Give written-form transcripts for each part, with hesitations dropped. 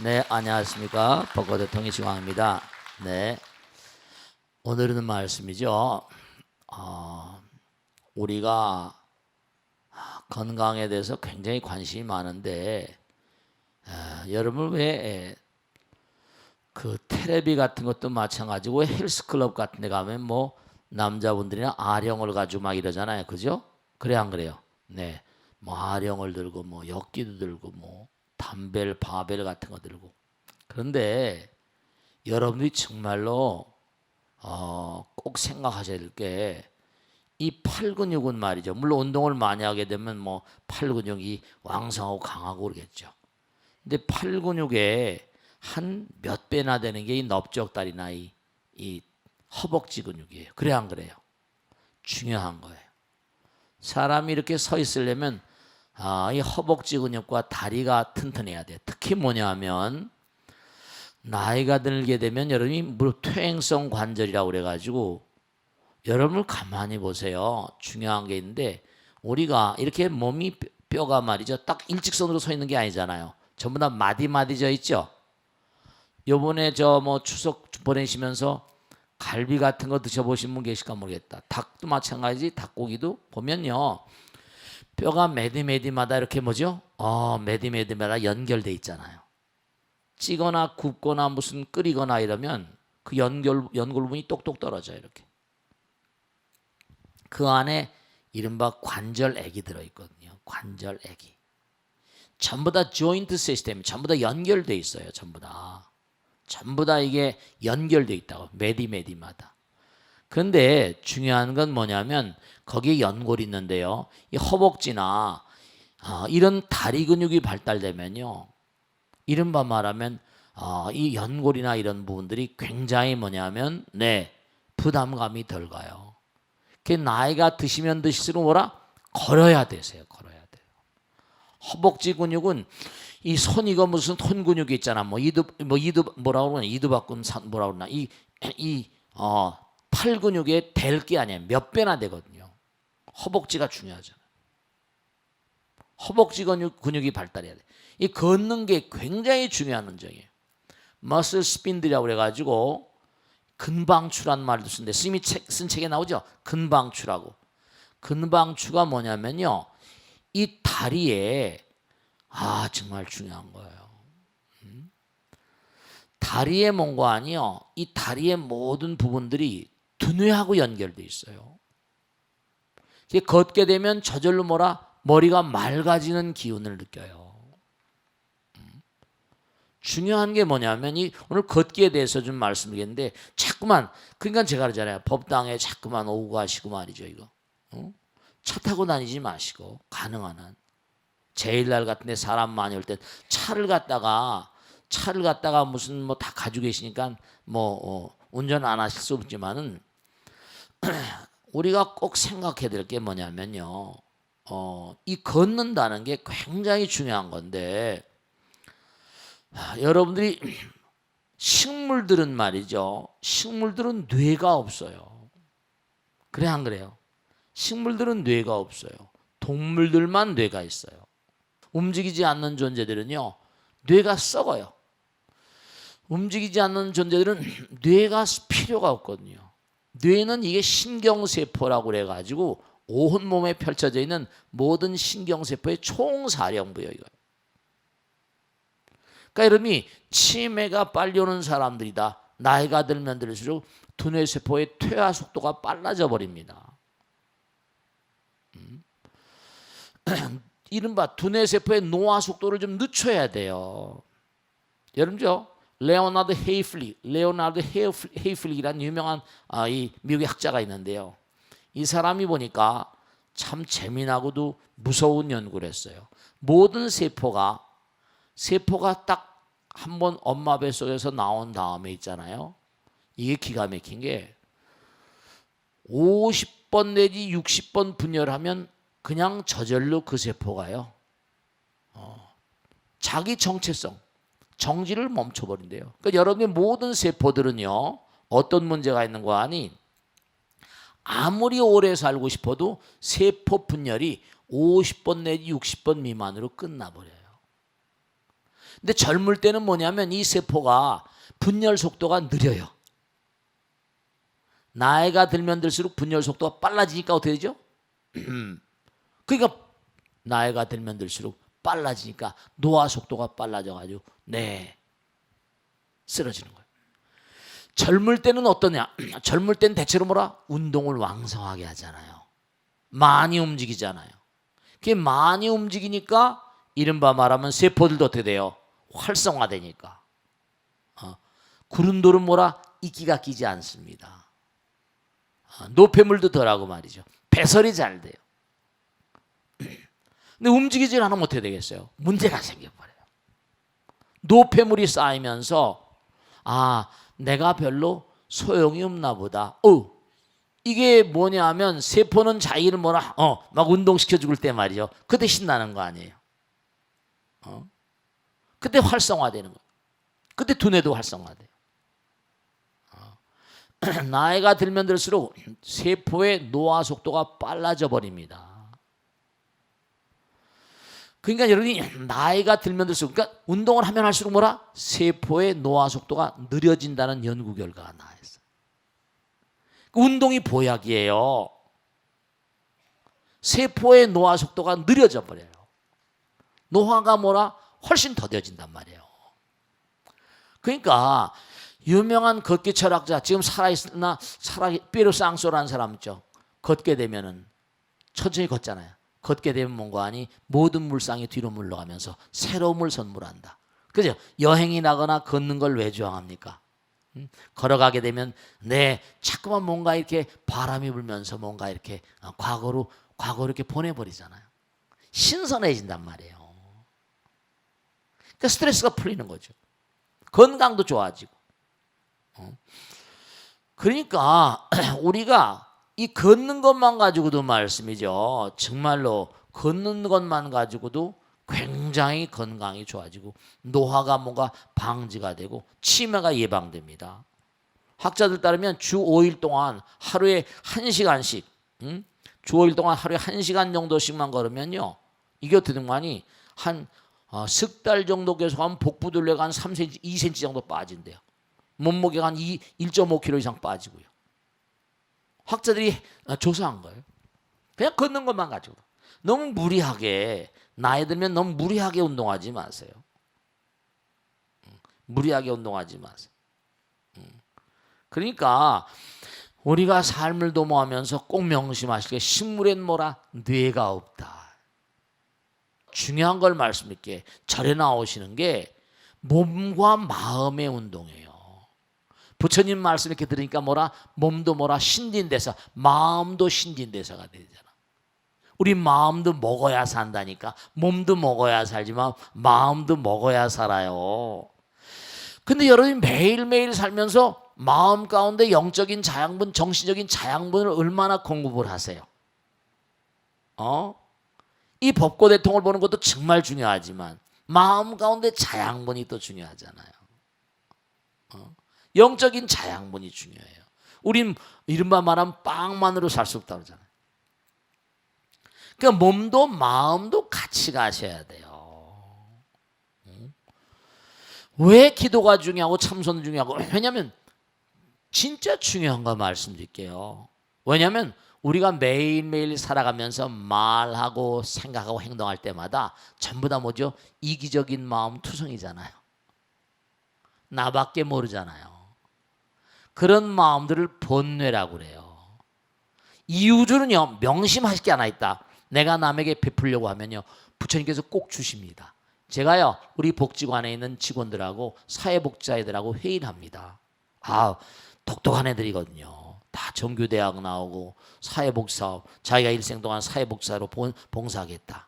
네, 안녕하십니까. 벚꽃 대통령 이시광입니다. 네, 오늘은 말씀이죠. 우리가 건강에 대해서 굉장히 관심이 많은데, 여러분 왜 그 테레비 같은 것도 마찬가지고 헬스클럽 같은 데 가면 뭐 남자분들이나 아령을 가지고 막 이러잖아요. 그죠? 그래 안 그래요? 네, 뭐 아령을 들고 뭐 역기도 들고 뭐 담벨, 바벨 같은 거 들고. 그런데 여러분들이 정말로 꼭 생각하셔야 될 게 이 팔 근육은 말이죠. 물론 운동을 많이 하게 되면 뭐 팔 근육이 왕성하고 강하고 그러겠죠. 근데 팔 근육에 한 몇 배나 되는 게 이 넓적다리나 이 허벅지 근육이에요. 그래 안 그래요? 중요한 거예요. 사람이 이렇게 서 있으려면 이 허벅지 근육과 다리가 튼튼해야 돼. 특히 뭐냐면 나이가 들게 되면 여러분이 무릎 퇴행성 관절이라고 그래가지고 여러분을 가만히 보세요. 중요한 게 있는데 우리가 이렇게 몸이 뼈가 말이죠. 딱 일직선으로 서 있는 게 아니잖아요. 전부 다 마디마디져 있죠. 요번에 저 뭐 추석 보내시면서 갈비 같은 거 드셔보신 분 계실까 모르겠다. 닭도 마찬가지. 닭고기도 보면요. 뼈가 매디매디마다 이렇게 뭐죠? 매디매디마다 연결돼 있잖아요. 찌거나 굽거나 무슨 끓이거나 이러면 그 연골분이 똑똑 떨어져요. 이렇게. 그 안에 이른바 관절액이 들어있거든요. 관절액이. 전부 다 조인트 시스템, 전부 다 연결돼 있어요. 전부 다. 전부 다 이게 연결돼 있다고. 매디매디마다. 그런데 중요한 건 뭐냐면 거기에 연골이 있는데요. 이 허벅지나 이런 다리 근육이 발달되면요. 이른바 말하면 이 연골이나 이런 부분들이 굉장히 뭐냐면 부담감이 덜 가요. 그 나이가 드시면 드실수록 뭐라 걸어야 되세요. 걸어야 돼요. 허벅지 근육은 이 손 이거 무슨 손 근육이 있잖아. 이두 뭐라고 그러나 이두박근 뭐라고 그러나 팔 근육에 될 게 아니에요. 몇 배나 되거든요. 허벅지가 중요하잖아요. 허벅지 근육이 발달해야 돼. 이 걷는 게 굉장히 중요한 운동이에요. 머슬 스핀들이라고 그래가지고 근방추란 말도 쓰는데 스님이 쓴 책에 나오죠. 근방추라고. 근방추가 뭐냐면요. 이 다리에 정말 중요한 거예요. 다리의 몽관이요. 이 다리의 모든 부분들이 두뇌하고 연결돼 있어요. 걷게 되면 저절로 머리가 맑아지는 기운을 느껴요. 중요한 게 뭐냐면 오늘 걷기에 대해서 좀 말씀드리겠는데 자꾸만 그러니까 제가 그러잖아요. 법당에 자꾸만 오고 가시고 말이죠. 이거 차 타고 다니지 마시고 가능한 한 제일날 같은데 사람 많이 올 땐 차를 갖다가 무슨 뭐 다 가지고 계시니까 운전 안 하실 수 없지만은 우리가 꼭 생각해야 될 게 뭐냐면요. 이 걷는다는 게 굉장히 중요한 건데 여러분들이 식물들은 말이죠. 식물들은 뇌가 없어요. 그래 안 그래요? 식물들은 뇌가 없어요. 동물들만 뇌가 있어요. 움직이지 않는 존재들은요. 뇌가 썩어요. 움직이지 않는 존재들은 뇌가 필요가 없거든요. 뇌는 이게 신경세포라고 그래가지고 온몸에 펼쳐져 있는 모든 신경세포의 총사령부예요. 이거. 그러니까 여러분이 치매가 빨리 오는 사람들이다. 나이가 들면 들수록 두뇌세포의 퇴화 속도가 빨라져 버립니다. 이른바 두뇌세포의 노화 속도를 좀 늦춰야 돼요. 여러분죠? 레오나르도 헤이플릭이라는 유명한 이 미국의 학자가 있는데요. 이 사람이 보니까 참 재미나고도 무서운 연구를 했어요. 모든 세포가 딱 한 번 엄마 뱃속에서 나온 다음에 있잖아요. 이게 기가 막힌 게 50번 내지 60번 분열하면 그냥 저절로 그 세포가요. 자기 정지를 멈춰버린대요. 그러니까 여러분의 모든 세포들은요. 어떤 문제가 있는 거 아니? 아무리 오래 살고 싶어도 세포 분열이 50번 내지 60번 미만으로 끝나버려요. 근데 젊을 때는 뭐냐면 이 세포가 분열 속도가 느려요. 나이가 들면 들수록 분열 속도가 빨라지니까 어떻게 되죠? 그러니까 나이가 들면 들수록 빨라지니까 노화 속도가 빨라져가지고 쓰러지는 거예요. 젊을 때는 어떠냐? 젊을 때는 대체로 뭐라? 운동을 왕성하게 하잖아요. 많이 움직이잖아요. 그게 많이 움직이니까 이른바 말하면 세포들도 어떻게 돼요? 활성화되니까. 구른 돌은 뭐라? 이끼가 끼지 않습니다. 노폐물도 덜하고 말이죠. 배설이 잘 돼요. 근데 움직이질 않으면 어떻게 되겠어요? 문제가 생겨버려요. 노폐물이 쌓이면서 내가 별로 소용이 없나 보다. 이게 뭐냐 하면 세포는 자기를 막 운동시켜 죽을 때 말이죠. 그때 신나는 거 아니에요. 그때 활성화되는 거예요. 그때 두뇌도 활성화돼요. 나이가 들면 들수록 세포의 노화 속도가 빨라져 버립니다. 그러니까 여러분이 나이가 들면 들수록 그러니까 운동을 하면 할수록 뭐라? 세포의 노화 속도가 느려진다는 연구 결과가 나와 있어요. 운동이 보약이에요. 세포의 노화 속도가 느려져 버려요. 노화가 뭐라? 훨씬 더뎌진단 말이에요. 그러니까 유명한 걷기 철학자, 지금 살아있으나 뼈로 쌍소라는 사람 있죠. 걷게 되면은 천천히 걷잖아요. 걷게 되면 뭔가 하니 모든 물상이 뒤로 물러가면서 새로움을 선물한다. 그죠? 여행이 나거나 걷는 걸 왜 좋아합니까? 걸어가게 되면 자꾸만 뭔가 이렇게 바람이 불면서 뭔가 이렇게 과거로 이렇게 보내버리잖아요. 신선해진단 말이에요. 그러니까 스트레스가 풀리는 거죠. 건강도 좋아지고. 그러니까 우리가 이 걷는 것만 가지고도 말씀이죠. 정말로 걷는 것만 가지고도 굉장히 건강이 좋아지고 노화가 뭔가 방지가 되고 치매가 예방됩니다. 학자들 따르면 주 5일 동안 하루에 1시간씩 주 5일 동안 하루에 1시간 정도씩만 걸으면요. 이게 어떻게 된 거 아니? 한 석 달 정도 계속하면 복부둘레가 한 3cm, 2cm 정도 빠진대요. 몸무게가 한 1.5kg 이상 빠지고요. 학자들이 조사한 거예요. 그냥 걷는 것만 가지고. 너무 무리하게 나이 들면 너무 무리하게 운동하지 마세요. 무리하게 운동하지 마세요. 그러니까 우리가 삶을 도모하면서 꼭 명심하실 게 식물엔 뭐라? 뇌가 없다. 중요한 걸 말씀드릴게. 절에 나오시는 게 몸과 마음의 운동이에요. 부처님 말씀 이렇게 들으니까 뭐라? 몸도 뭐라? 신진대사, 마음도 신진대사가 되잖아. 우리 마음도 먹어야 산다니까. 몸도 먹어야 살지만 마음도 먹어야 살아요. 근데 여러분이 매일매일 살면서 마음 가운데 영적인 자양분, 정신적인 자양분을 얼마나 공급을 하세요? 이 법고대통을 보는 것도 정말 중요하지만 마음 가운데 자양분이 또 중요하잖아요. 영적인 자양분이 중요해요. 우린 이른바 말하면 빵만으로 살 수 없다고 그러잖아요. 그러니까 몸도 마음도 같이 가셔야 돼요. 왜 기도가 중요하고 참선 중요하고? 왜냐하면 진짜 중요한 거 말씀드릴게요. 왜냐하면 우리가 매일매일 살아가면서 말하고 생각하고 행동할 때마다 전부 다 뭐죠? 이기적인 마음 투성이잖아요. 나밖에 모르잖아요. 그런 마음들을 본뇌라고 그래요. 이우주는요, 명심하실 게 하나 있다. 내가 남에게 베풀려고 하면요, 부처님께서 꼭 주십니다. 제가요, 우리 복지관에 있는 직원들하고 사회복지사들하고 회의를 합니다. 똑똑한 애들이거든요. 다 정규대학 나오고 사회복지사, 자기가 일생 동안 사회복지사로 봉사하겠다.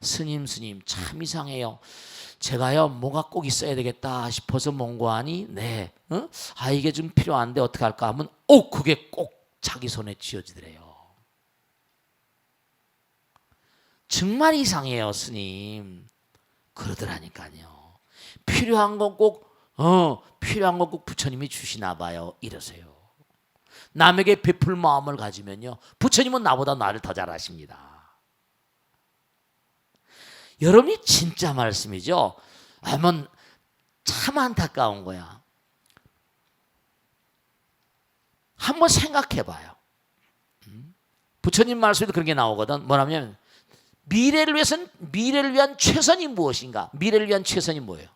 스님 참 이상해요. 제가요 뭐가 꼭 있어야 되겠다 싶어서 mon고하니 이게 좀 필요한데 어떻게 할까 하면 그게 꼭 자기 손에 쥐어지더래요. 정말 이상해요 스님. 그러더라니까요. 필요한 건 꼭 부처님이 주시나 봐요. 이러세요. 남에게 베풀 마음을 가지면요, 부처님은 나보다 나를 더 잘 아십니다. 여러분이 진짜 말씀이죠. 하면 참 안타까운 거야. 한번 생각해 봐요. 부처님 말씀에도 그런 게 나오거든. 뭐냐면 미래를 위한 최선이 무엇인가? 미래를 위한 최선이 뭐예요?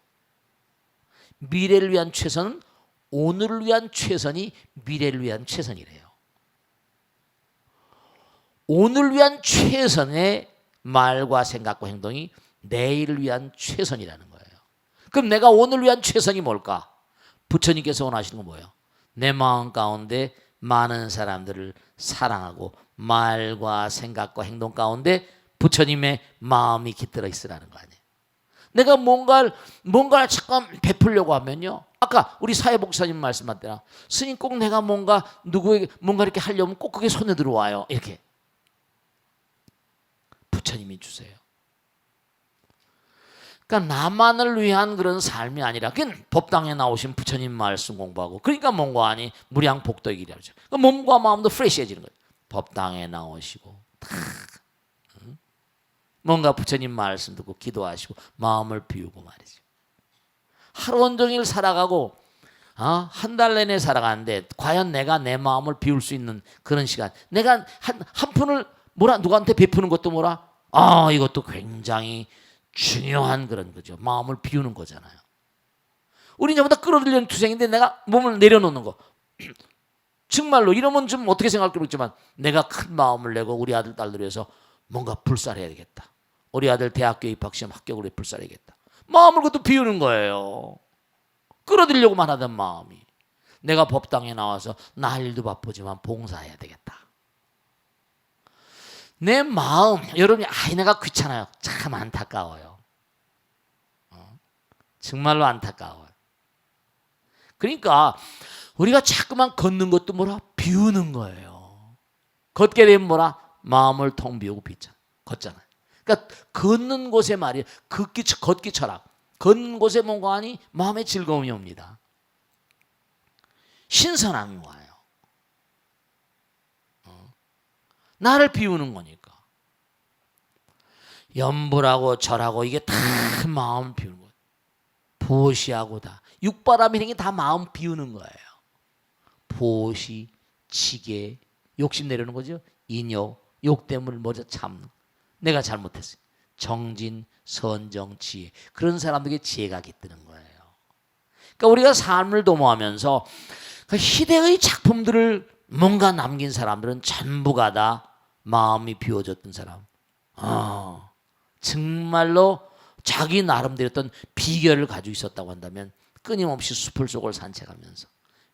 미래를 위한 최선은 오늘을 위한 최선이 미래를 위한 최선이래요. 오늘 위한 최선의 말과 생각과 행동이 내일을 위한 최선이라는 거예요. 그럼 내가 오늘 위한 최선이 뭘까? 부처님께서 원하시는 건 뭐예요? 내 마음 가운데 많은 사람들을 사랑하고 말과 생각과 행동 가운데 부처님의 마음이 깃들어 있으라는 거 아니에요. 내가 뭔가를 잠깐 베풀려고 하면요. 아까 우리 사회복사님 말씀하셨잖아요. 스님 꼭 내가 누구에게 뭔가 이렇게 하려면 꼭 그게 손에 들어와요. 이렇게. 부처님이 주세요. 그러니까 나만을 위한 그런 삶이 아니라 그냥 법당에 나오신 부처님 말씀 공부하고 그러니까 몸과 아니 무량복덕이라고 하죠. 그러니까 몸과 마음도 프레시해지는 거예요. 법당에 나오시고 뭔가 부처님 말씀 듣고 기도하시고 마음을 비우고 말이죠. 하루 온종일 살아가고 한 달 내내 살아가는데 과연 내가 내 마음을 비울 수 있는 그런 시간, 내가 한 푼을 누구한테 베푸는 것도 이것도 굉장히 중요한 그런 거죠. 마음을 비우는 거잖아요. 우리 전부 다 끌어들이는 투생인데 내가 몸을 내려놓는 거. 정말로 이러면 좀 어떻게 생각할지 모르겠지만 내가 큰 마음을 내고 우리 아들 딸들 위해서 뭔가 불살해야 되겠다. 우리 아들 대학교 입학시험 합격으로 불살해야겠다. 마음을 그것도 비우는 거예요. 끌어들이려고만 하던 마음이. 내가 법당에 나와서 나 할 일도 바쁘지만 봉사해야 되겠다. 내 마음, 여러분이 내가 귀찮아요. 참 안타까워요. 정말로 안타까워요. 그러니까 우리가 자꾸만 걷는 것도 비우는 거예요. 걷게 되면 마음을 텅 비우고 걷잖아요. 그러니까 걷는 곳에 말이에요. 걷기 철학. 걷는 곳에 뭔가 하니 마음의 즐거움이 옵니다. 신선한 거예요. 나를 비우는 거니까. 염불하고 절하고 이게 다 마음 비우는 거예요. 보시하고 다. 육바람 이런 게 다 마음 비우는 거예요. 보시, 치계, 욕심 내려는 거죠. 인욕, 욕 때문에 먼저 참는. 내가 잘못했어요. 정진, 선정, 지혜. 그런 사람들에게 지혜가 깃드는 거예요. 그러니까 우리가 삶을 도모하면서 그 희대의 작품들을 뭔가 남긴 사람들은 전부가 다 마음이 비워졌던 사람. 정말로 자기 나름대로 어떤 비결을 가지고 있었다고 한다면 끊임없이 숲을 속을 산책하면서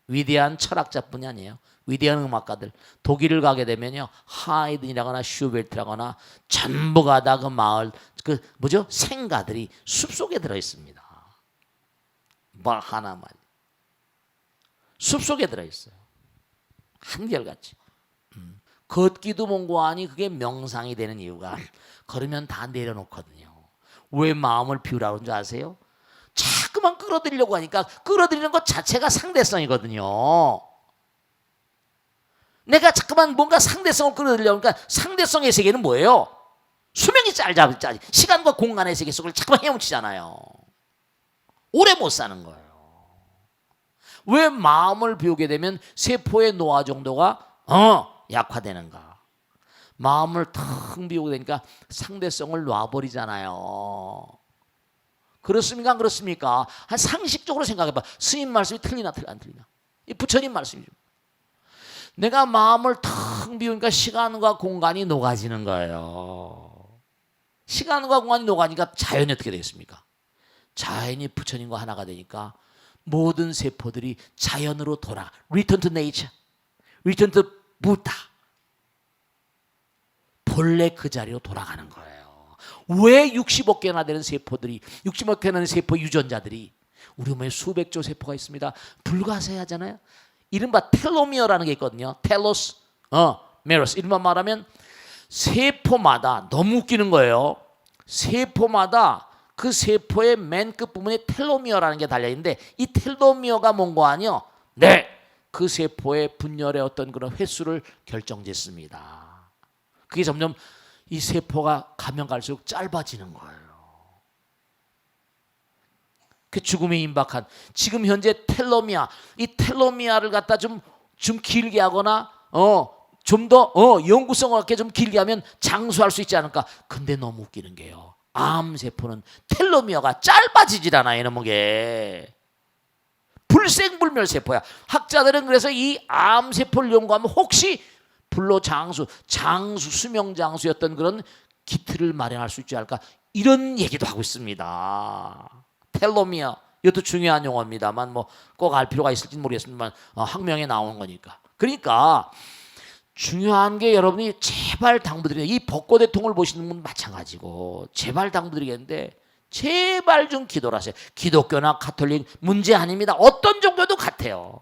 위대한 철학자뿐이 아니에요. 위대한 음악가들 독일을 가게 되면요 하이든이라거나 슈베르트라거나 전부가 다 그 마을 생가들이 숲 속에 들어 있습니다. 하나만 숲 속에 들어 있어요. 한결같이. 걷기도 뭔고하니 그게 명상이 되는 이유가 걸으면 다 내려놓거든요. 왜 마음을 비우라고 하는 줄 아세요? 자꾸만 끌어들이려고 하니까 끌어들이는 것 자체가 상대성이거든요. 내가 자꾸만 뭔가 상대성을 끌어들이려고 하니까 상대성의 세계는 뭐예요? 수명이 짧지. 시간과 공간의 세계 속을 자꾸만 헤엄치잖아요. 오래 못 사는 거예요. 왜 마음을 비우게 되면 세포의 노화 정도가 약화되는가? 마음을 텅 비우게 되니까 상대성을 놔버리잖아요. 그렇습니까? 안 그렇습니까? 한 상식적으로 생각해봐. 스님 말씀이 틀리나 안 틀리나? 이 부처님 말씀이죠. 내가 마음을 텅 비우니까 시간과 공간이 녹아지는 거예요. 시간과 공간이 녹아지니까 자연이 어떻게 되겠습니까? 자연이 부처님과 하나가 되니까 모든 세포들이 자연으로 돌아가. Return to nature. Return to Buddha. 본래 그 자리로 돌아가는 거예요. 왜 60억 개나 되는 세포들이 60억 개나 되는 세포 유전자들이 우리 몸에 수백 조 세포가 있습니다. 불가사의하잖아요. 이른바 텔로미어라는 게 있거든요. 텔로스, 메로스. 이른바 말하면 세포마다 너무 웃기는 거예요. 세포마다 그 세포의 맨 끝부분에 텔로미어라는 게 달려있는데 이 텔로미어가 뭔고 아니요? 네, 그 세포의 분열의 어떤 그런 횟수를 결정짓습니다. 그게 점점 이 세포가 가면 갈수록 짧아지는 거예요. 그 죽음에 임박한 지금 현재 텔로미아, 이 텔로미아를 갖다 좀 길게 하거나 좀 더 연구성을 갖게 좀 길게 하면 장수할 수 있지 않을까. 근데 너무 웃기는 게요, 암세포는 텔로미아가 짧아지질 않아요. 이놈의 게 불생불멸세포야. 학자들은 그래서 이 암세포를 연구하면 혹시 불로장수, 수명장수였던 그런 기틀을 마련할 수 있지 않을까, 이런 얘기도 하고 있습니다. 텔로미아, 이것도 중요한 용어입니다만 뭐 꼭 알 필요가 있을지 모르겠습니다만 학명에 나오는 거니까. 그러니까 중요한 게, 여러분이 제발 당부드리는, 이 벚꽃의 통을 보시는 분 마찬가지고 제발 당부드리겠는데, 제발 좀 기도를 하세요. 기독교나 가톨릭 문제 아닙니다. 어떤 종교도 같아요.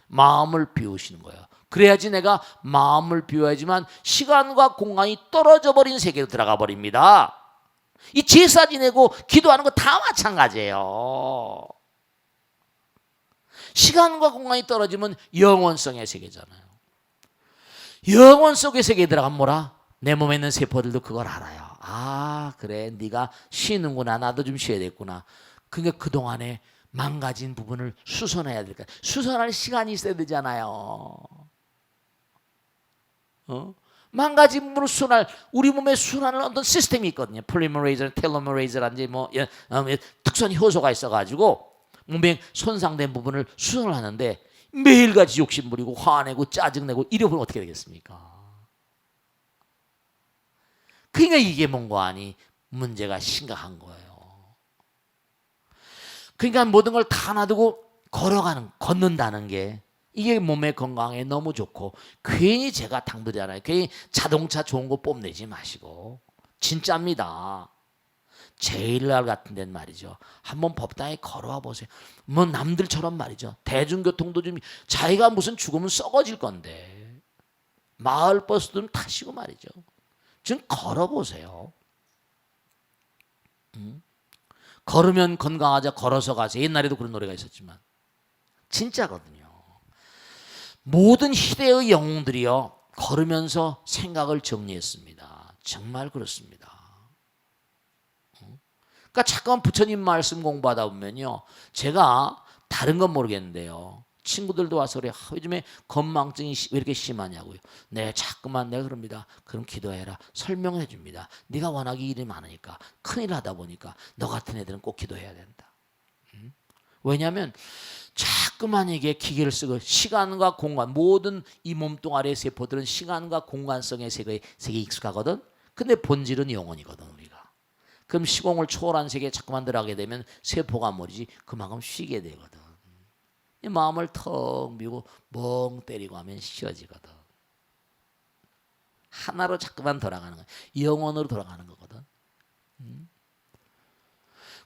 마음을 비우시는 거예요. 그래야지 내가 마음을 비워야지만 시간과 공간이 떨어져 버린 세계로 들어가 버립니다. 이 제사 지내고 기도하는 거 다 마찬가지예요. 시간과 공간이 떨어지면 영원성의 세계잖아요. 영원 속의 세계에 들어가면 뭐라? 내 몸에 있는 세포들도 그걸 알아요. 아, 그래, 네가 쉬는구나, 나도 좀 쉬어야겠구나. 그러니까 그동안에 망가진 부분을 수선해야 될까. 수선할 시간이 있어야 되잖아요. 망가진 부분을 수선할, 우리 몸에 순환을 어떤 시스템이 있거든요. 폴리머레이즈, 텔로머레이즈라든지 특수한 효소가 있어가지고 몸에 손상된 부분을 수선을 하는데, 매일같이 욕심부리고 화내고 짜증내고 이러면 어떻게 되겠습니까? 그러니까 이게 뭔가 아니 문제가 심각한 거예요. 그러니까 모든 걸 다 놔두고 걷는다는 게, 이게 몸의 건강에 너무 좋고, 괜히 제가 당부드리잖아요. 괜히 자동차 좋은 거 뽐내지 마시고, 진짜입니다. 제일날 같은 데는 말이죠, 한번 법당에 걸어와 보세요. 뭐 남들처럼 말이죠, 대중교통도 좀, 자기가 무슨 죽으면 썩어질 건데 마을 버스도 타시고 말이죠, 좀 걸어보세요. 걸으면 건강하자, 걸어서 가세요. 옛날에도 그런 노래가 있었지만 진짜거든요. 모든 시대의 영웅들이요, 걸으면서 생각을 정리했습니다. 정말 그렇습니다. 그러니까 잠깐 부처님 말씀 공부하다 보면요, 제가 다른 건 모르겠는데요, 친구들도 와서 그래, 요즘에 건망증이 왜 이렇게 심하냐고요. 네, 자꾸만 내가 그럽니다. 그럼 기도해라. 설명해 줍니다. 네가 워낙 일이 많으니까, 큰일 하다 보니까 너 같은 애들은 꼭 기도해야 된다. 왜냐하면 자꾸만 이게 기계를 쓰고, 시간과 공간, 모든 이 몸뚱아리의 세포들은 시간과 공간성의 세계에 익숙하거든. 근데 본질은 영혼이거든, 우리가. 그럼 시공을 초월한 세계에 자꾸만 들어가게 되면 세포가 머리지 그만큼 쉬게 되거든. 이 마음을 턱 비우고 멍 때리고 하면 쉬어지거든. 하나로 자꾸만 돌아가는 거야. 영혼으로 돌아가는 거거든.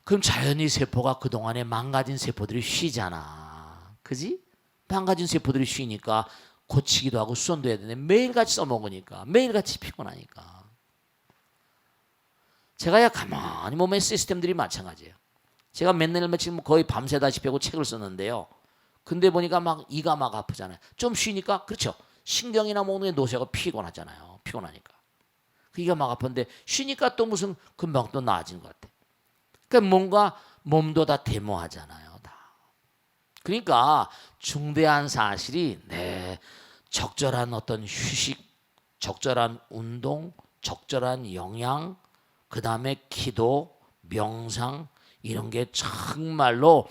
그럼 자연히 세포가 그동안에 망가진 세포들이 쉬잖아. 그지? 망가진 세포들이 쉬니까 고치기도 하고 수선도 해야 되는데, 매일같이 써먹으니까, 매일같이 피곤하니까. 제가 가만히 몸의 시스템들이 마찬가지예요. 제가 맨날 며칠 거의 밤새다시피 하고 책을 썼는데요, 근데 보니까 막 이가 막 아프잖아요. 좀 쉬니까, 그렇죠, 신경이나 모든 게 노쇠가 피곤하잖아요. 피곤하니까 이가 막 아픈데, 쉬니까 또 무슨 금방 또 나아지는 것 같아. 그러니까 뭔가 몸도 다 데모하잖아요, 다. 그러니까 중대한 사실이, 적절한 어떤 휴식, 적절한 운동, 적절한 영양, 그 다음에 기도, 명상, 이런 게 정말로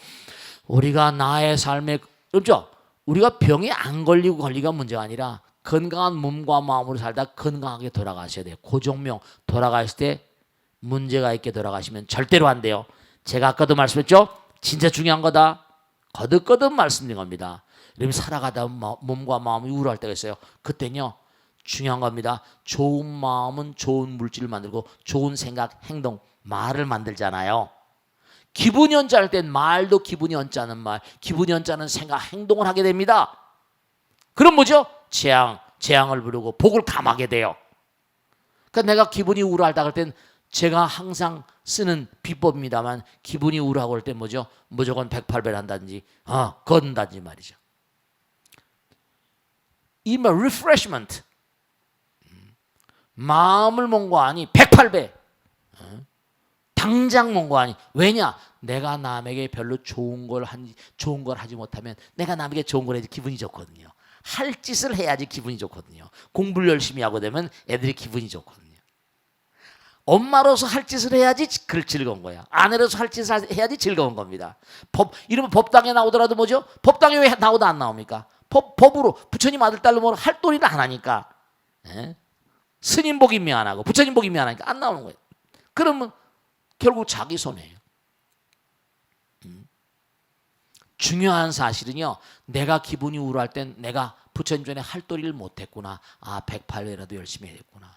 우리가 나의 삶에, 그렇죠? 우리가 병에 안 걸리고 걸리가 문제가 아니라 건강한 몸과 마음으로 살다 건강하게 돌아가셔야 돼요. 고종명 돌아가실 때 문제가 있게 돌아가시면 절대로 안 돼요. 제가 아까도 말씀했죠? 진짜 중요한 거다. 거듭거듭 말씀드린 겁니다. 여러분 살아가다 몸과 마음이 우울할 때가 있어요. 그때는요, 중요한 겁니다. 좋은 마음은 좋은 물질을 만들고, 좋은 생각, 행동, 말을 만들잖아요. 기분이 언짢을 땐 말도 기분이 언짢은 말, 기분이 언짢은 생각, 행동을 하게 됩니다. 그럼 뭐죠? 재앙을 부르고 복을 감하게 돼요. 그러니까 내가 기분이 우울하다 할 땐 제가 항상 쓰는 비법입니다만, 기분이 우울하고 할 땐 뭐죠? 무조건 108배를 한다든지 걷는다든지 말이죠. 이 말 refreshment, 마음을 몸과 안이 108배 당장 뭔가 왜냐? 내가 남에게 별로 좋은 걸 하지 못하면 내가 남에게 좋은 걸 해야지 기분이 좋거든요. 할 짓을 해야지 기분이 좋거든요. 공부를 열심히 하고 되면 애들이 기분이 좋거든요. 엄마로서 할 짓을 해야지 즐거운 거야. 아내로서 할 짓을 해야지 즐거운 겁니다. 이러면 법당에 나오더라도 뭐죠? 법당에 왜 나오도 안 나옵니까? 법으로 부처님 아들 딸로 뭐 할 도리를 안 하니까. 예? 스님 복임이 안 하고 부처님 복임이 안 하니까 안 나오는 거예요. 그러면 결국 자기 손해예요. 중요한 사실은요, 내가 기분이 우울할 땐 내가 부처님 전에 할 도리를 못했구나. 108회라도 열심히 해야겠구나.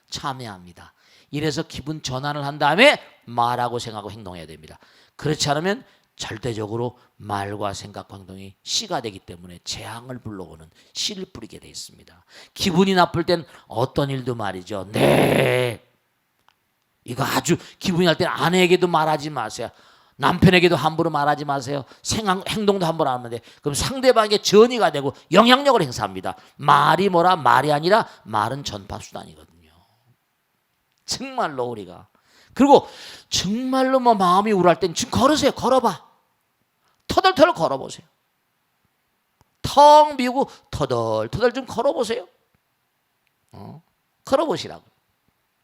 참여합니다. 이래서 기분 전환을 한 다음에 말하고 생각하고 행동해야 됩니다. 그렇지 않으면 절대적으로 말과 생각과 행동이 씨가 되기 때문에 재앙을 불러오는 씨를 뿌리게 돼 있습니다. 기분이 나쁠 땐 어떤 일도 말이죠. 네, 이거 아주 기분이 날 땐 아내에게도 말하지 마세요. 남편에게도 함부로 말하지 마세요. 행동도 함부로 안 하면 돼. 그럼 상대방에게 전이가 되고 영향력을 행사합니다. 말이 뭐라? 말이 아니라 말은 전파수단이거든요. 정말로 우리가. 그리고 정말로 뭐 마음이 우울할 땐 지금 걸으세요. 걸어봐. 터덜터덜 걸어보세요. 텅 비우고 터덜터덜 좀 걸어보세요. 걸어보시라고.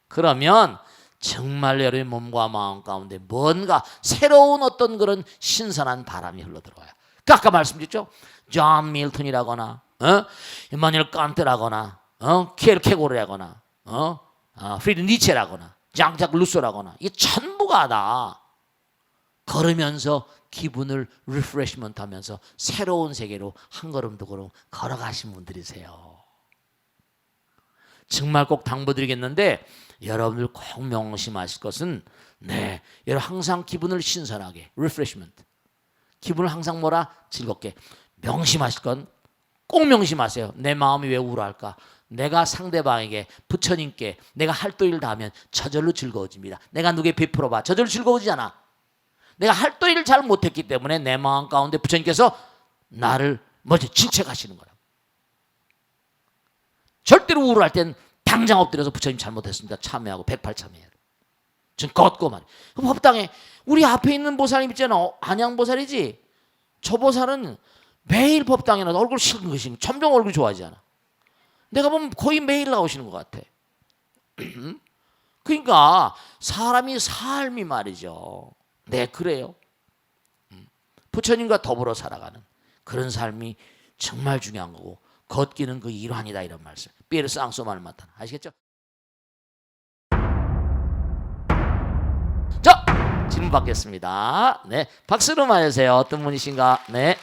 그러면 정말 여러분의 몸과 마음 가운데 뭔가 새로운 어떤 그런 신선한 바람이 흘러들어와요. 아까 말씀드렸죠. 존 밀턴이라거나 이마누엘 칸트라거나 키에르케고르라거나 프리드 니체라거나 장작 루소라거나 이 전부가 다 걸으면서 기분을 리프레시먼트 하면서 새로운 세계로 한 걸음 두 걸음 걸어가신 분들이세요. 정말 꼭 당부드리겠는데 여러분들 꼭 명심하실 것은 여러분 항상 기분을 신선하게 리프레시먼트, 기분을 항상 뭐라? 즐겁게 명심하실 건 꼭 명심하세요. 내 마음이 왜 우울할까? 내가 상대방에게 부처님께 내가 할 도리를 다하면 저절로 즐거워집니다. 내가 누구에게 베풀어 봐. 저절로 즐거워지잖아. 내가 할 도리를 잘 못했기 때문에 내 마음 가운데 부처님께서 나를 먼저 질책하시는 거라고. 절대로 우울할 땐 당장 엎드려서 부처님 잘못했습니다. 참회하고 108참회해요. 지금 걷고 말이에요. 법당에 우리 앞에 있는 보살님 있잖아. 안양보살이지. 저 보살은 매일 법당에 나서 얼굴 식은 것이 점점 얼굴 좋아지지 않아. 내가 보면 거의 매일 나오시는 것 같아. 그러니까 사람이 삶이 말이죠. 네, 그래요. 부처님과 더불어 살아가는 그런 삶이 정말 중요한 거고 걷기는 그 일환이다 이런 말씀. 피에르 쌍소만을 맡아. 아시겠죠? 자, 질문 받겠습니다. 네, 박수로 맞으세요. 어떤 분이신가? 네.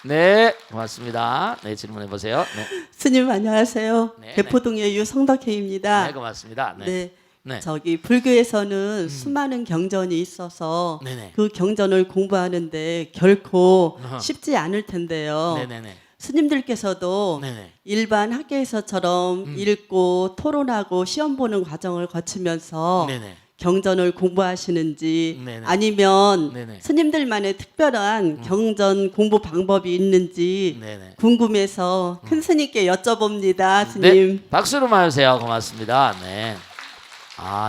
네, 고맙습니다. 네, 질문해 보세요. 네. 스님 안녕하세요. 네, 개포동의 유성덕혜입니다. 네, 고맙습니다. 네. 네. 저기 불교에서는 수많은 경전이 있어서 네네. 그 경전을 공부하는데 결코 쉽지 않을 텐데요. 네네네. 스님들께서도 네네. 일반 학교에서처럼 읽고 토론하고 시험 보는 과정을 거치면서 네네. 경전을 공부하시는지 네네. 아니면 네네. 스님들만의 특별한 경전 공부 방법이 있는지 네네. 궁금해서 큰 스님께 여쭤봅니다. 스님. 네, 박수로 맞으세요. 고맙습니다. 네.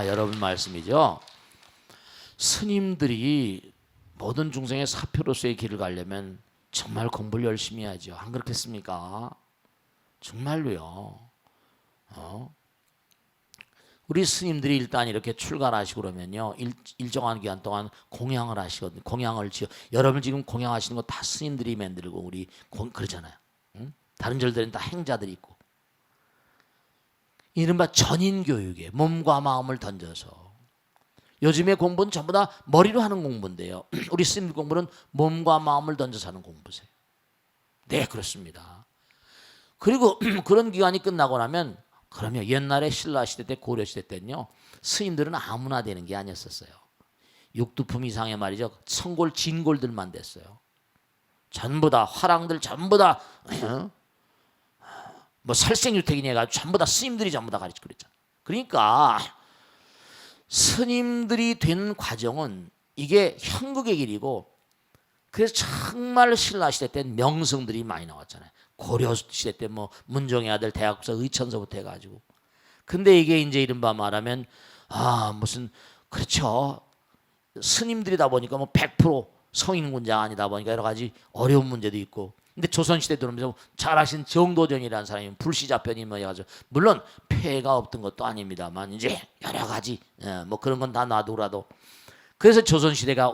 여러분 말씀이죠. 스님들이 모든 중생의 사표로서의 길을 가려면 정말 공부를 열심히 해야죠. 안 그렇겠습니까? 정말로요. 우리 스님들이 일단 이렇게 출가하시고 그러면요, 일정한 기간 동안 공양을 하시거든요. 공양을 여러분 지금 공양하시는 거 다 스님들이 만들고 우리 그러잖아요. 응? 다른 절들은 다 행자들이 있고. 이른바 전인교육에 몸과 마음을 던져서 요즘의 공부는 전부 다 머리로 하는 공부인데요. 우리 스님 공부는 몸과 마음을 던져서 하는 공부세요. 네, 그렇습니다. 그리고 그런 기간이 끝나고 나면 그러면 옛날에 신라시대 때 고려시대 때는요, 스님들은 아무나 되는 게 아니었었어요. 육두품 이상의 말이죠. 성골 진골들만 됐어요. 전부 다 화랑들 전부 다 뭐 살생유택이니 해가지고 전부 다 스님들이 전부 다 가르치고 그랬잖아요. 그러니까 스님들이 된 과정은 이게 현국의 길이고, 그래서 정말 신라시대 때는 명성들이 많이 나왔잖아요. 고려시대 때 뭐 문종의 아들 대학국사 의천서부터 해가지고. 근데 이게 이제 이른바 말하면 무슨 그렇죠. 스님들이다 보니까 뭐 100% 성인군자 아니다 보니까 여러 가지 어려운 문제도 있고. 근데 조선시대 들어오면서 잘 아신 정도전이라는 사람이 불시자편이 뭐 해가지고 물론 폐해가 없던 것도 아닙니다만 이제 여러 가지 뭐 그런 건 다 놔두라도 그래서 조선시대가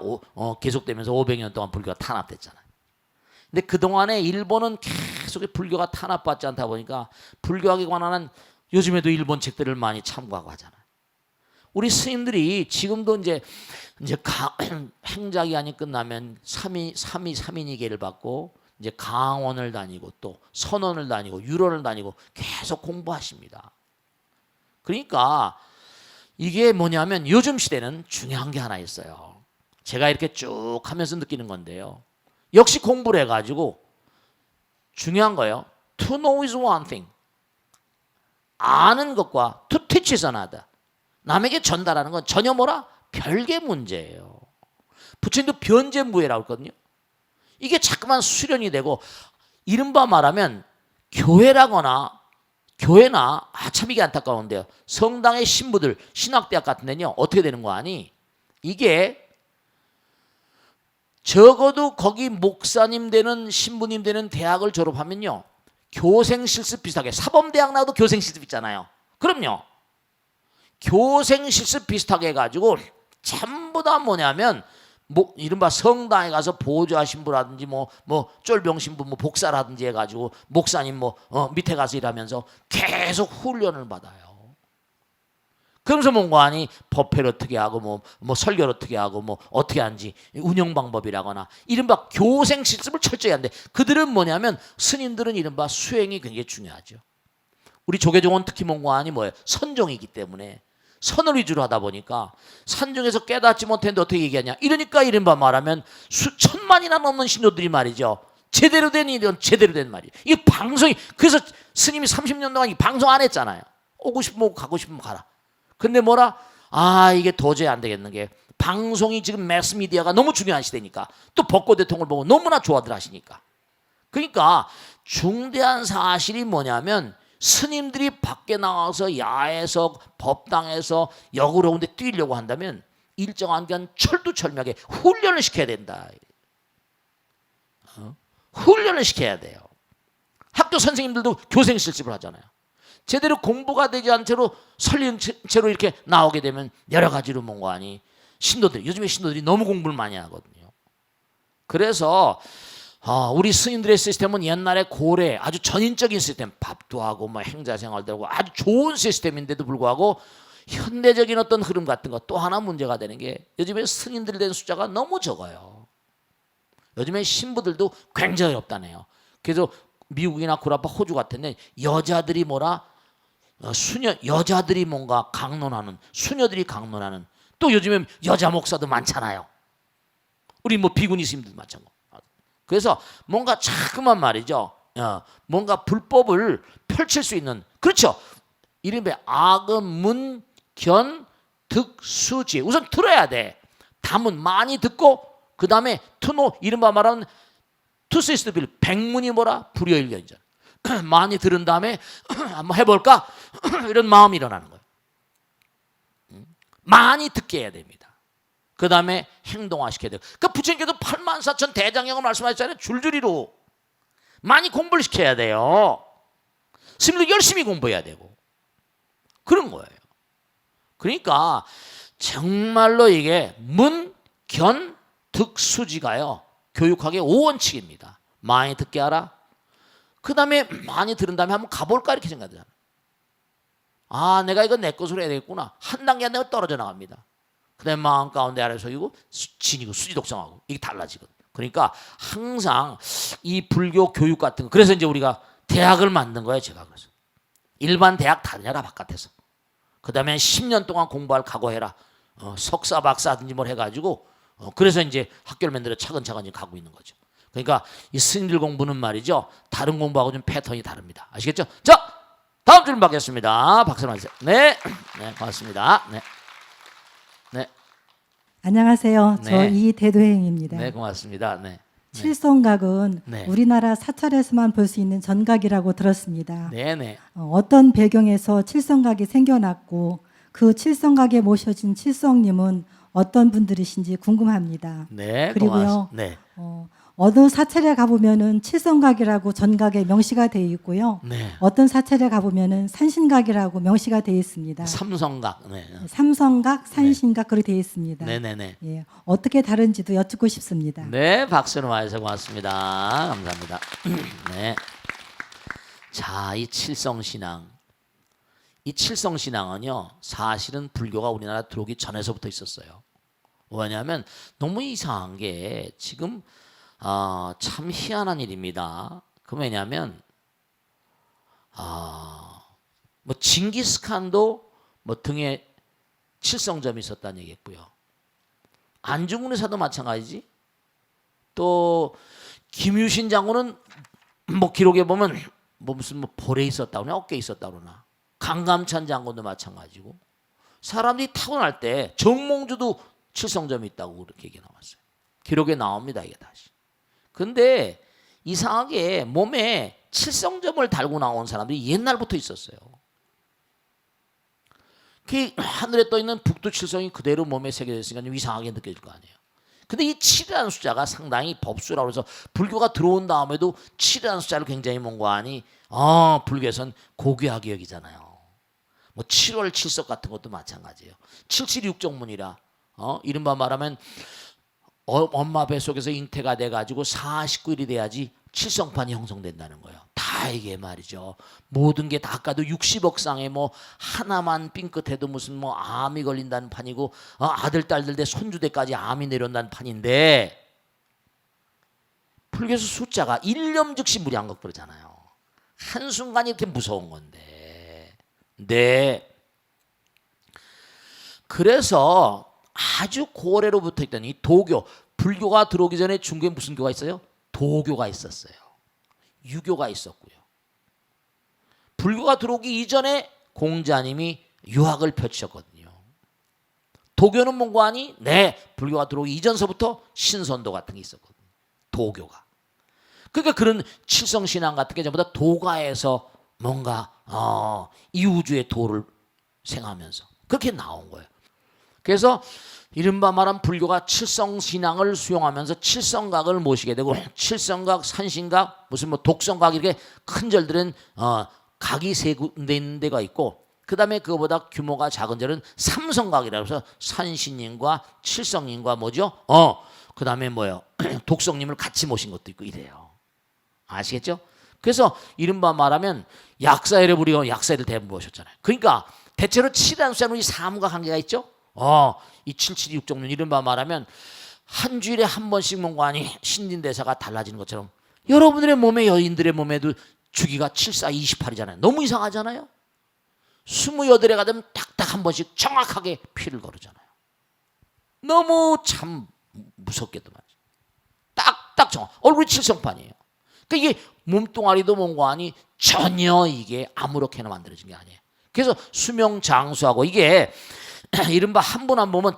계속되면서 500년 동안 불교가 탄압됐잖아요. 근데 그동안에 일본은 계속 불교가 탄압받지 않다 보니까 불교학에 관한 요즘에도 일본 책들을 많이 참고하고 하잖아요. 우리 스님들이 지금도 이제 행자기간이 끝나면 삼인이계를 받고 이제 강원을 다니고 또 선원을 다니고 유론을 다니고 계속 공부하십니다. 그러니까 이게 뭐냐면 요즘 시대는 중요한 게 하나 있어요. 제가 이렇게 쭉 하면서 느끼는 건데요. 역시 공부를 해가지고 중요한 거예요. To know is one thing. 아는 것과 to teach is another. 남에게 전달하는 건 전혀 뭐라? 별개 문제예요. 부처님도 변제무예라고 했거든요. 이게 자꾸만 수련이 되고 이른바 말하면 교회나 참 이게 안타까운데요. 성당의 신부들 신학대학 같은 데는요. 어떻게 되는 거 아니? 이게 적어도 거기 목사님 되는 신부님 되는 대학을 졸업하면요. 교생 실습 비슷하게 사범대학 나와도 교생 실습 있잖아요. 그럼요. 교생 실습 비슷하게 해가지고 전부 다 뭐냐면 이른바 성당에 가서 보좌 신부라든지 뭐 쫄병 신부 뭐 복사라든지 해가지고 목사님 밑에 가서 일하면서 계속 훈련을 받아요. 그러면서 뭔가 아니 법회를 어떻게 하고 뭐 설교를 어떻게 하고 뭐 어떻게 하는지 운영 방법이라거나 이른바 교생 실습을 철저히 하는데 그들은 뭐냐면 스님들은 이른바 수행이 굉장히 중요하죠. 우리 조계종은 특히 뭔가 아니 뭐예요? 선종이기 때문에 선을 위주로 하다 보니까 산중에서 깨닫지 못했는데 어떻게 얘기하냐 이러니까 이른바 말하면 수천만이나 넘는 신도들이 말이죠. 제대로 된 일은 제대로 된 말이에요. 이 방송이 그래서 스님이 30년 동안 이 방송 안 했잖아요. 오고 싶으면 오고 가고 싶으면 가라. 근데 뭐라? 이게 도저히 안 되겠는 게 방송이 지금 매스미디어가 너무 중요한 시대니까 또 벚꽃 대통령을 보고 너무나 좋아들 하시니까 그러니까 중대한 사실이 뭐냐면 스님들이 밖에 나와서 야에서 법당에서 역으로 온데 뛰려고 한다면 일정한 기간 철두철미하게 훈련을 시켜야 된다. 훈련을 시켜야 돼요. 학교 선생님들도 교생 실습을 하잖아요. 제대로 공부가 되지 않은 채로 설린 채로 이렇게 나오게 되면 여러 가지로 뭔가 아니 요즘에 신도들이 너무 공부를 많이 하거든요. 그래서 우리 스님들의 시스템은 옛날에 고래 아주 전인적인 시스템 밥도 하고 뭐 행자생활도 하고 아주 좋은 시스템인데도 불구하고 현대적인 어떤 흐름 같은 거 또 하나 문제가 되는 게 요즘에 스님들이 된 숫자가 너무 적어요. 요즘에 신부들도 굉장히 없다네요. 그래서 미국이나 구라파 호주 같은 데 여자들이 여자들이 뭔가 강론하는 수녀들이 강론하는 또 요즘에 여자 목사도 많잖아요. 우리 뭐 비구니 스님들 마찬가지. 그래서 뭔가 자꾸만 말이죠. 뭔가 불법을 펼칠 수 있는 그렇죠. 이름에 악은 문견 득수지 우선 들어야 돼. 담은 많이 듣고 그 다음에 투노 이른바 말하는 투시스트빌 백문이 뭐라 불여일견이잖아. 많이 들은 다음에 한번 해볼까 이런 마음이 일어나는 거예요. 많이 듣게 해야 됩니다. 그 다음에 행동화시켜야 돼요. 그러니까 부처님께서 84,000 대장경을 말씀하셨잖아요. 줄줄이로 많이 공부를 시켜야 돼요. 스님도 열심히 공부해야 되고 그런 거예요. 그러니까 정말로 이게 문견 득수지가요. 교육학의 5원칙입니다. 많이 듣게 하라. 그 다음에 많이 들은 다음에 한번 가볼까 이렇게 생각하잖아. 내가 이거 내 것으로 해야 되겠구나. 한 단계 내가 떨어져 나갑니다. 그 다음에 마음 가운데 아래서이고 진이고 수지독성하고 이게 달라지거든. 그러니까 항상 이 불교 교육 같은 거 그래서 이제 우리가 대학을 만든 거예요. 제가 그래서 일반 대학 다녀라 바깥에서. 그 다음에 10년 동안 공부할 각오해라. 석사 박사든지 뭘 해가지고 그래서 이제 학교를 만들어 차근차근 가고 있는 거죠. 그러니까 이 스님들 공부는 말이죠. 다른 공부하고 좀 패턴이 다릅니다. 아시겠죠? 자, 다음 질문 받겠습니다. 박수 한번 주세요. 네, 고맙습니다. 네. 안녕하세요. 네. 저 이대도행입니다. 네, 고맙습니다. 네. 칠성각은 네. 우리나라 사찰에서만 볼 수 있는 전각이라고 들었습니다. 네. 어떤 배경에서 칠성각이 생겨났고 그 칠성각에 모셔진 칠성님은 어떤 분들이신지 궁금합니다. 네, 그리고요. 고맙습니다. 네. 어느 사찰에 가보면은 칠성각이라고 전각에 명시가 되어 있고요. 네. 어떤 사찰에 가보면은 산신각이라고 명시가 되어 있습니다. 삼성각. 네. 삼성각, 산신각 그렇게 되어 있습니다. 네네네. 예, 어떻게 다른지도 여쭙고 싶습니다. 네, 박수로 와주셔서 고맙습니다. 감사합니다. 네. 자, 이 칠성신앙. 이 칠성신앙은요, 사실은 불교가 우리나라 들어오기 전에서부터 있었어요. 왜냐하면 너무 이상한 게 지금 참 희한한 일입니다. 그 왜냐하면 뭐 징기스칸도 뭐 등에 칠성점이 있었다는 얘기했고요. 안중근 의사도 마찬가지지. 또 김유신 장군은 뭐 기록에 보면 뭐 무슨 뭐 볼에 있었다 그러나 어깨에 있었다 그러나 강감찬 장군도 마찬가지고 사람들이 타고날 때 정몽주도 칠성점이 있다고 그렇게 얘기 나왔어요. 기록에 나옵니다 이게 다시. 근데 이상하게 몸에 칠성점을 달고 나온 사람들이 옛날부터 있었어요. 그 하늘에 떠 있는 북두 칠성이 그대로 몸에 새겨져 있으니까 좀 이상하게 느껴질 거 아니에요. 근데 이 7이라는 숫자가 상당히 법수라고 해서 불교가 들어온 다음에도 7이라는 숫자를 굉장히 mon고하니 불교에선 고귀하게 여기잖아요. 뭐 7월 7석 같은 것도 마찬가지예요. 776정문이라 이른바 말하면 엄마 뱃속에서 잉태가 돼가지고 49일이 돼야지 칠성판이 형성된다는 거예요. 다 이게 말이죠. 모든 게 다 아까도 60억 쌍에 뭐 하나만 삥끗해도 무슨 뭐 암이 걸린다는 판이고 아들 딸들 대 손주 대까지 암이 내려온다는 판인데 불교에서 숫자가 일념 즉시 무량각 그러잖아요. 한순간이 이렇게 무서운 건데. 네. 그래서 아주 고래로부터 있던 이 도교, 불교가 들어오기 전에 중국에 무슨 교가 있어요? 도교가 있었어요. 유교가 있었고요. 불교가 들어오기 이전에 공자님이 유학을 펼치셨거든요. 도교는 뭔가 하니? 네, 불교가 들어오기 이전서부터 신선도 같은 게 있었거든요. 도교가. 그러니까 그런 칠성신앙 같은 게 전부 다 도가에서 뭔가 이 우주의 도를 생하면서 그렇게 나온 거예요. 그래서 이른바 말한 불교가 칠성신앙을 수용하면서 칠성각을 모시게 되고 칠성각, 산신각, 무슨 뭐 독성각 이렇게 큰 절들은 각이 세 군데 있는 데가 있고 그 다음에 그거보다 규모가 작은 절은 삼성각이라고 해서 산신님과 칠성님과 뭐죠? 그 다음에 뭐요? 독성님을 같이 모신 것도 있고 이래요. 아시겠죠? 그래서 이른바 말하면 약사회를 우리가 약사회를 대부분 모셨잖아요. 그러니까 대체로 7이라는 숫자는 이 사무가 관계가 있죠? 이 776정론 이른바 말하면 한 주일에 한 번씩 뭔가 아니 신진대사가 달라지는 것처럼 여러분들의 몸에 여인들의 몸에도 주기가 7, 4, 28이잖아요. 너무 이상하잖아요. 28에 가면 딱딱 한 번씩 정확하게 피를 거르잖아요. 너무 참 무섭게도 말이죠. 딱딱 정확. 얼굴이 칠성판이에요. 그러니까 이게 몸뚱아리도 뭔가 아니 전혀 이게 아무렇게나 만들어진 게 아니에요. 그래서 수명 장수하고 이게 이른바 한 분 한 분은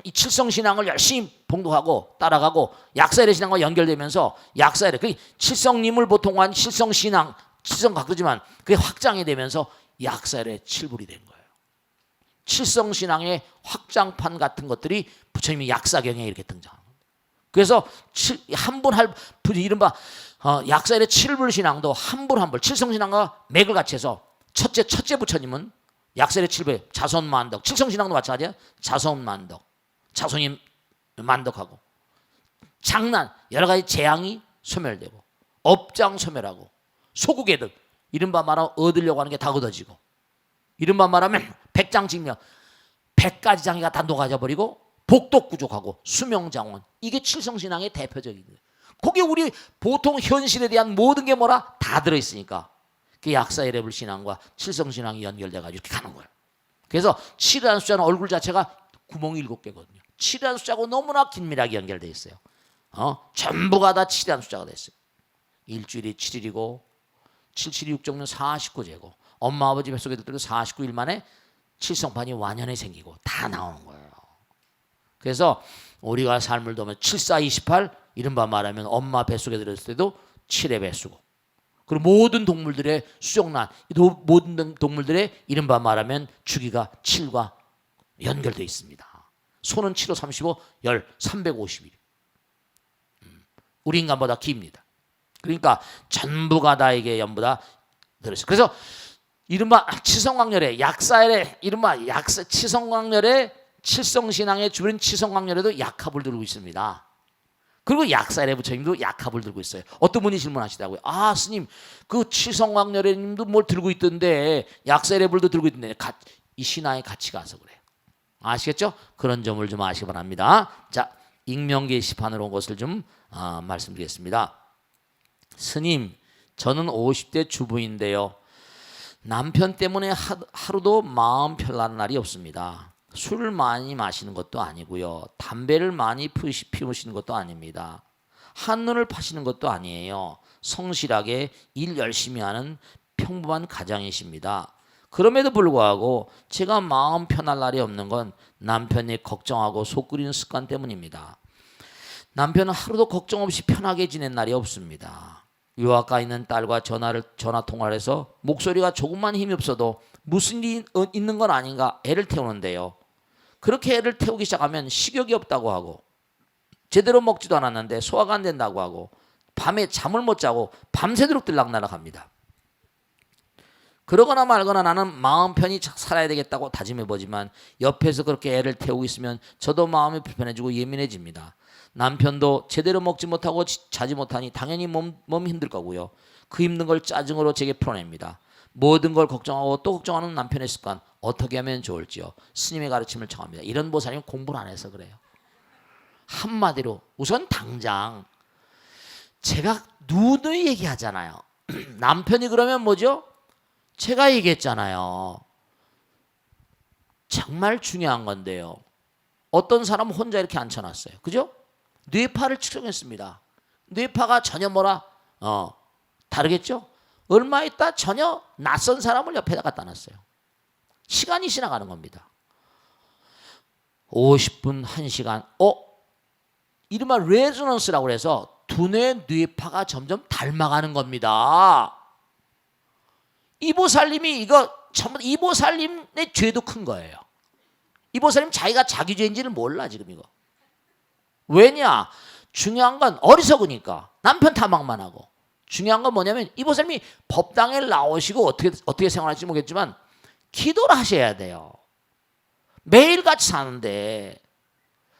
이 칠성신앙을 열심히 봉독하고 따라가고 약사일의 신앙과 연결되면서 약사일의 그 칠성님을 보통 한 칠성신앙, 칠성각 그러지만 그게 확장이 되면서 약사일의 칠불이 된 거예요. 칠성신앙의 확장판 같은 것들이 부처님이 약사경에 이렇게 등장하는 겁니다. 그래서 한 분 할 이른바 약사일의 칠불신앙도 한 분 한 분 칠성신앙과 맥을 같이 해서 첫째 부처님은 약설의 7배 자손만덕 칠성신앙도 마찬가지야. 자손만덕 자손이 만덕하고 장난 여러 가지 재앙이 소멸되고 업장 소멸하고 소국애득 이른바 말하면 얻으려고 하는 게 다 얻어지고 이른바 말하면 백장직명 100가지 장애가 다 녹아져 버리고 복덕구족하고 수명장원 이게 칠성신앙의 대표적인 거예요. 거기에 우리 보통 현실에 대한 모든 게 뭐라 다 들어있으니까 그 약사의 레벨 신앙과 칠성신앙이 연결돼가지고 이렇게 가는 거예요. 그래서 7이라는 숫자는 얼굴 자체가 구멍이 7개거든요. 7이라는 숫자하고 너무나 긴밀하게 연결되어 있어요. 전부가 다 7이라는 숫자가 됐어요. 일주일이 7일이고 776정면 49제고 엄마 아버지 뱃속에 들고 49일 만에 칠성판이 완연히 생기고 다 나오는 거예요. 그래서 우리가 삶을 도면 7, 4, 28 이른바 말하면 엄마 뱃속에 들었을 때도 7의 배수고 그리고 모든 동물들의 수족란, 모든 동물들의 이른바 말하면 주기가 7과 연결되어 있습니다. 소는 7호 35, 열 350일. 우리 인간보다 깁니다. 그러니까 전부가 다 이게 전부 다 들었어요. 그래서 이른바 치성광렬의 약사의 이른바 약사 치성광렬의 칠성신앙의 주변 치성광렬에도 약합을 들고 있습니다. 그리고 약사의 부처님도 약합을 들고 있어요. 어떤 분이 질문하시더라고요. 아 스님 그 치성광렬님도 뭘 들고 있던데 약사의 불도 들고 있던데 이 신앙의 가치가 와서 그래요. 아시겠죠? 그런 점을 좀 아시기 바랍니다. 자 익명 게시판으로 온 것을 좀 말씀드리겠습니다. 스님 저는 50대 주부인데요. 남편 때문에 하루도 마음 편한 날이 없습니다. 술을 많이 마시는 것도 아니고요. 담배를 많이 피우시는 것도 아닙니다. 한눈을 파시는 것도 아니에요. 성실하게 일 열심히 하는 평범한 가장이십니다. 그럼에도 불구하고 제가 마음 편할 날이 없는 건 남편이 걱정하고 속 끓이는 습관 때문입니다. 남편은 하루도 걱정 없이 편하게 지낸 날이 없습니다. 유학가 있는 딸과 전화 통화를 해서 목소리가 조금만 힘이 없어도 무슨 일이 있는 건 아닌가 애를 태우는데요. 그렇게 애를 태우기 시작하면 식욕이 없다고 하고 제대로 먹지도 않았는데 소화가 안 된다고 하고 밤에 잠을 못 자고 밤새도록 들락날락합니다. 그러거나 말거나 나는 마음 편히 살아야 되겠다고 다짐해보지만 옆에서 그렇게 애를 태우고 있으면 저도 마음이 불편해지고 예민해집니다. 남편도 제대로 먹지 못하고 자지 못하니 당연히 몸이 힘들 거고요. 그 힘든 걸 짜증으로 제게 풀어냅니다. 모든 걸 걱정하고 또 걱정하는 남편의 습관 어떻게 하면 좋을지요. 스님의 가르침을 청합니다. 이런 보살님 공부를 안 해서 그래요. 한마디로 우선 당장 제가 누누이 얘기하잖아요. 남편이 그러면 뭐죠? 제가 얘기했잖아요. 정말 중요한 건데요. 어떤 사람은 혼자 이렇게 앉혀놨어요. 그죠? 뇌파를 측정했습니다. 뇌파가 전혀 다르겠죠? 얼마 있다 전혀 낯선 사람을 옆에다 갖다 놨어요. 시간이 지나가는 겁니다. 50분, 1시간. 이른바 레조넌스라고 해서 두뇌 뇌파가 점점 닮아가는 겁니다. 이보살님이 이보살님의 죄도 큰 거예요. 이보살님 자기가 자기 죄인지를 몰라 지금 이거. 왜냐? 중요한 건 어리석으니까 남편 탐망만 하고. 중요한 건 뭐냐면 이보살님이 법당에 나오시고 어떻게 생활할지 모르겠지만 기도를 하셔야 돼요. 매일같이 사는데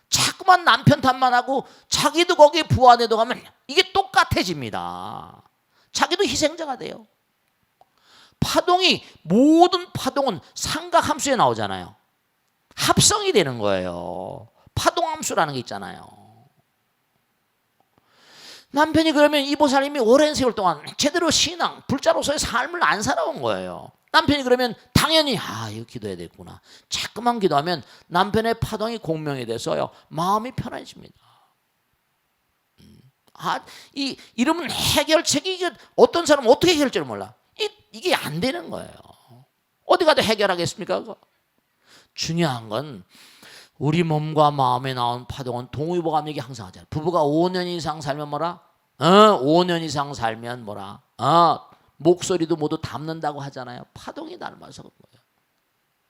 자꾸만 남편 탓만 하고 자기도 거기에 부안에도 가면 이게 똑같아집니다. 자기도 희생자가 돼요. 모든 파동은 삼각함수에 나오잖아요. 합성이 되는 거예요. 파동함수라는 게 있잖아요. 남편이 그러면 이보살님이 오랜 세월 동안 제대로 신앙, 불자로서의 삶을 안 살아온 거예요. 남편이 그러면 당연히 이거 기도해야 되겠구나. 자꾸만 기도하면 남편의 파동이 공명이 돼서요. 마음이 편해집니다. 이러면 해결책이 어떤 사람은 어떻게 해결할지 몰라. 이게 안 되는 거예요. 어디 가도 해결하겠습니까? 그거? 중요한 건 우리 몸과 마음에 나온 파동은 동의보감 얘기 항상 하잖아요. 부부가 5년 이상 살면 뭐라? 5년 이상 살면 뭐라? 목소리도 모두 닮는다고 하잖아요. 파동이 닮아서 그런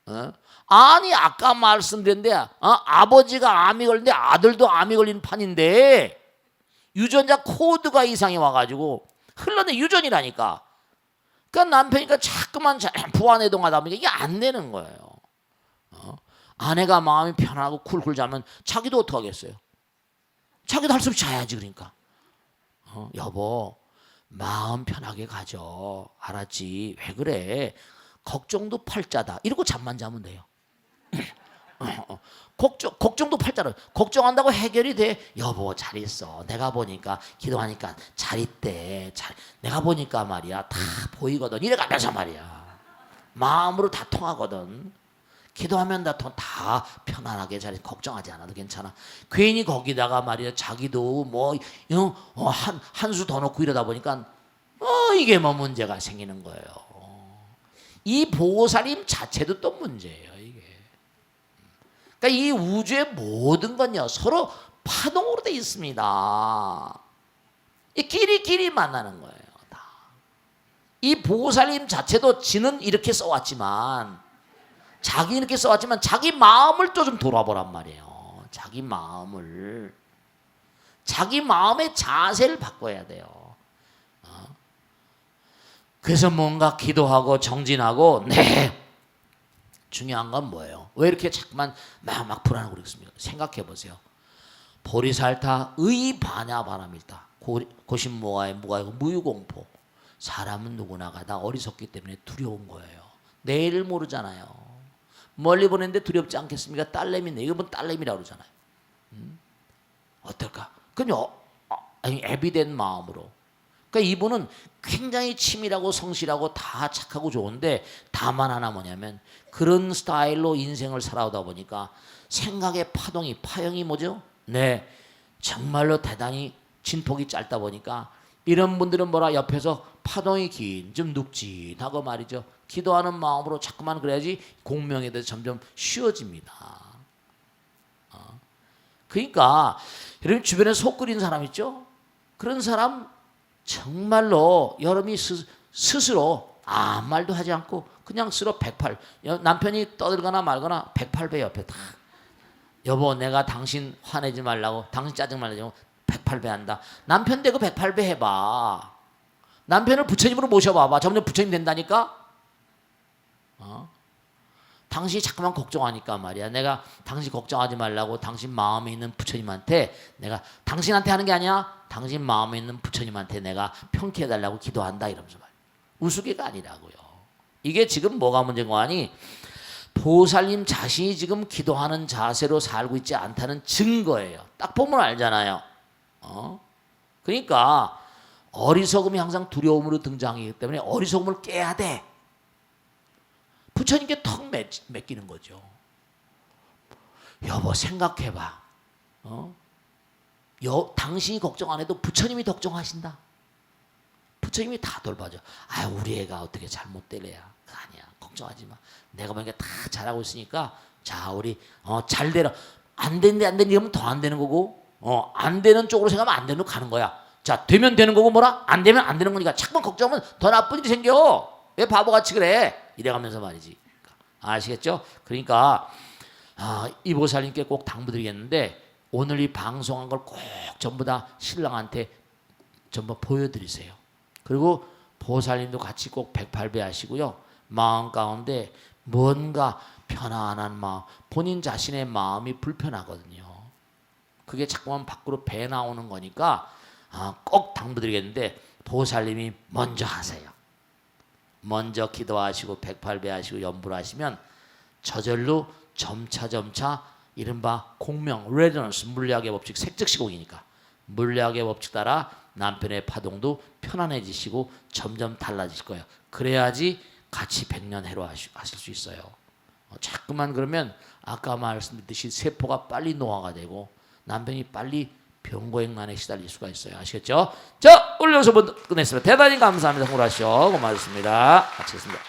거예요. 아니 아까 말씀드렸는데 아버지가 암이 걸리는데 아들도 암이 걸린 판인데 유전자 코드가 이상이 와가지고 흘러내 유전이라니까. 그러니까 남편이니까 자꾸만 부안해동하다 보니까 이게 안 되는 거예요. 아내가 마음이 편하고 쿨쿨 자면 자기도 어떡하겠어요? 자기도 할 수 없이 자야지. 그러니까 여보 마음 편하게 가져. 알았지? 왜 그래? 걱정도 팔자다. 이러고 잠만 자면 돼요. 걱정도 팔자로. 걱정한다고 해결이 돼. 여보 잘 있어. 내가 보니까 기도하니까 잘 있대. 내가 보니까 말이야 다 보이거든. 이래가면서 말이야 마음으로 다 통하거든. 기도하면 다 편안하게 잘 걱정하지 않아도 괜찮아. 괜히 거기다가 말이야 자기도 한수 더 넣고 이러다 보니까 이게 문제가 생기는 거예요. 이 보살님 자체도 또 문제예요. 이게. 그러니까 이 우주의 모든 건요 서로 파동으로 돼 있습니다. 이 끼리끼리 만나는 거예요. 다. 이 보살님 자체도 지는 이렇게 써왔지만 자기 이렇게 써왔지만 자기 마음을 또 좀 돌아보란 말이에요. 자기 마음을. 자기 마음의 자세를 바꿔야 돼요. 그래서 뭔가 기도하고 정진하고 네. 중요한 건 뭐예요? 왜 이렇게 자꾸만 막 불안하고 그러겠습니까? 생각해 보세요. 보리살타 의반야바람일다. 고심모가에 무가이고 무유공포. 사람은 누구나가 다 어리석기 때문에 두려운 거예요. 내일을 모르잖아요. 멀리 보냈는데 두렵지 않겠습니까? 딸내미네. 이거 뭐 딸내미라고 그러잖아요. 어떨까? 그냥 애비된 마음으로. 그러니까 이분은 굉장히 치밀하고 성실하고 다 착하고 좋은데 다만 하나 뭐냐면 그런 스타일로 인생을 살아오다 보니까 생각의 파형이 뭐죠? 네, 정말로 대단히 진폭이 짧다 보니까 이런 분들은 뭐라 옆에서 파동이 긴, 좀 눅진하고 말이죠. 기도하는 마음으로 자꾸만 그래야지 공명에 대해서 점점 쉬워집니다. 그러니까 여러분 주변에 속 끓인 사람 있죠? 그런 사람 정말로 여러분이 스스로 아무 말도 하지 않고 그냥 스스로 108 남편이 떠들거나 말거나 108배 옆에 다 여보 내가 당신 화내지 말라고 당신 짜증 말라고 108배 한다. 남편 되고 108배 해봐. 남편을 부처님으로 모셔봐봐. 점점 부처님 된다니까. 당신이 자꾸만 걱정하니까 말이야. 내가 당신 걱정하지 말라고 당신 마음에 있는 부처님한테 내가 당신한테 하는 게 아니야. 당신 마음에 있는 부처님한테 내가 평쾌해달라고 기도한다 이러면서 말이야. 우스개가 아니라고요. 이게 지금 뭐가 문제인 거 아니? 보살님 자신이 지금 기도하는 자세로 살고 있지 않다는 증거예요. 딱 보면 알잖아요. 그러니까 어리석음이 항상 두려움으로 등장하기 때문에 어리석음을 깨야 돼. 부처님께 턱 맡기는 거죠. 여보 생각해봐. 당신이 걱정 안 해도 부처님이 걱정하신다. 부처님이 다 돌봐줘. 아 우리 애가 어떻게 잘못될 애야. 아니야 걱정하지 마. 내가 보니까 다 잘하고 있으니까 자 우리 잘 되라. 안 되는데 안 되는 이러면 더 안 되는 거고 안 되는 쪽으로 생각하면 안 되는 거 가는 거야. 자 되면 되는 거고 뭐라 안 되면 안 되는 거니까 자꾸만 걱정하면 더 나쁜 일이 생겨. 왜 바보같이 그래? 이래가면서 말이지. 아시겠죠? 그러니까 이 보살님께 꼭 당부드리겠는데 오늘 이 방송한 걸 꼭 전부 다 신랑한테 전부 보여드리세요. 그리고 보살님도 같이 꼭 108배 하시고요. 마음 가운데 뭔가 편안한 마음, 본인 자신의 마음이 불편하거든요. 그게 자꾸만 밖으로 배 나오는 거니까 꼭 당부드리겠는데 보살님이 먼저 하세요. 먼저 기도하시고 108배 하시고 연불 하시면 저절로 점차 이른바 공명, 레저넌스, 물리학의 법칙, 색즉시공이니까 물리학의 법칙 따라 남편의 파동도 편안해지시고 점점 달라질 거예요. 그래야지 같이 백년해로 하실 수 있어요. 자꾸만 그러면 아까 말씀드렸듯이 세포가 빨리 노화가 되고 남편이 빨리 병고행난에 시달릴 수가 있어요. 아시겠죠? 자, 오늘 여기서 끝냈습니다. 대단히 감사합니다. 홍보하시오. 고맙습니다. 마치겠습니다.